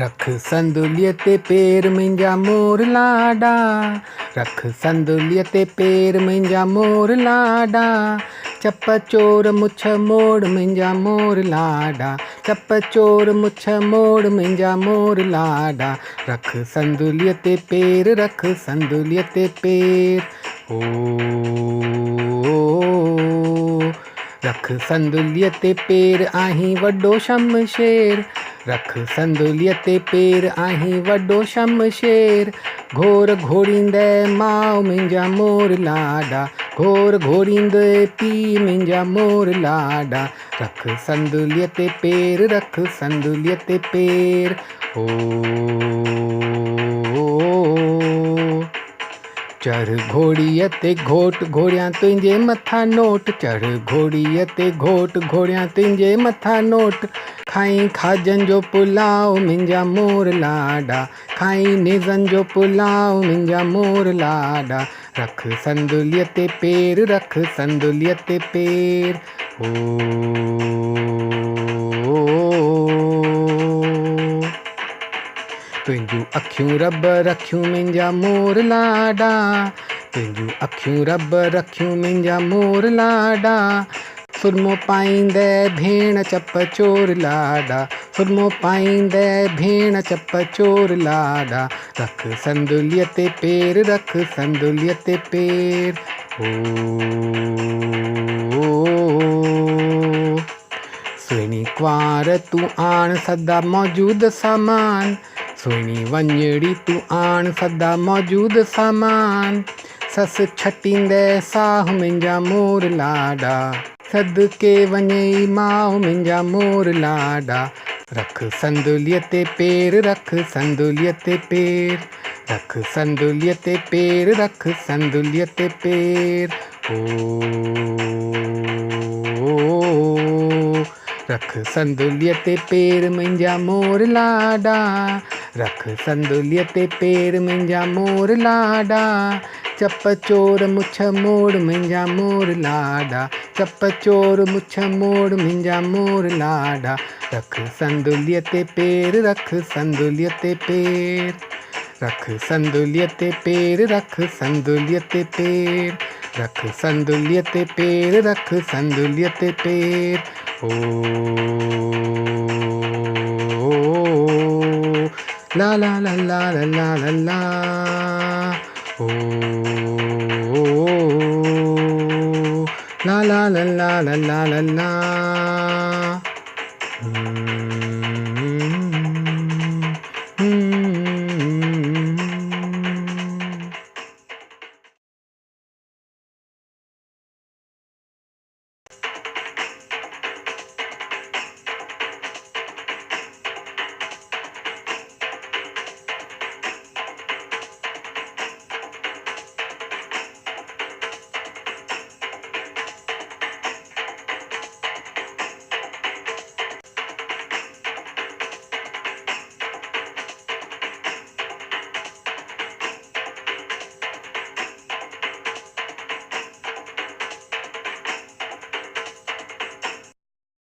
रख संदुलीअ ते पेर मुंहिंजा मोर लाॾा, रख संदुलीअ ते पेर मुंहिंजा मोर लाॾा, चप चोर मुछ मोड़ मुंहिंजा मोर लाॾा, चप चोर मुछ मोड़ मुंहिंजा मोर लाॾा, रख संदुलीअ ते पेर, रख संदुलीअ ते पेर, रख संदुलीअ ते पेर आहीं वॾो शमशेर, रख संदुलीअ ते पेर आहीं वॾो शमशेर, घोर घोड़ींदे माउ मुंहिंजा मोर लाॾा, घोर घोड़ींदे पीउ मुंहिंजा मोर लाॾा, रख संदुलीअ ते पेर, रख संदुलीअ ते पेर, चढ़ घोड़ीअ ते घोट घोड़ियां तुंहिंजे मथां नोट, चढ़ घोड़ीअ ते घोट घोड़ियां तुंहिंजे मथां नोट, खाई खाजनि जो पुलाव मुंहिंजा मोर लाॾा, खाई नेज़नि जो पुलाव मुंहिंजा मोर लाॾा, रख संदुलीअ ते पेर, रख संदुलीअ ते पेर, तुंहिंजूं अखियूं रब रखियूं मुंहिंजा मोर लाॾा, तुंहिंजूं अखियूं रब रखियूं मुंहिंजा मोर लाॾा, सुरमो पाईंदे भेण चप चोर लाॾा, सुरमो पाईंदे भेण चप चोर लाॾा, रख संदुलीअ ते पेर, रख संदुलीअ ते पेर, सुहिणी कुंवार तूं आण सदा मौजूद सामान, सुहिणी वञड़ी तूं आण सदा मौजूद सामान, ससु छटींदे साह मुंहिंजा मोर लाॾा, सदके वञई माउ मुंहिंजा मोर लाॾा, रख संदुलीअ ते पेर, रख संदुलीअ ते पेर, रख संदुलीअ ते पेर, रख संदुलीअ ते पेर, रख संदुलीअ ते पेर मुंहिंजा मोर लाॾा, रख संदुलीअ ते पेर मुंहिंजा मोर लाॾा, चप चोर मुछ मोड़ मुंहिंजा मोर लाॾा, चप चोर मुछ मोड़ मुंहिंजा मोर लाॾा, रख संदुलीअ ते पेर, रख संदुलीअ ते पेर, रख संदुलीअ ते पेर, रख संदुलीअ ते पेर, रख संदुलीअ ते पेर, रख संदुलीअ ते पेर, ला ला ला ला ला ला ला, ला ला ला ला ला ला ला।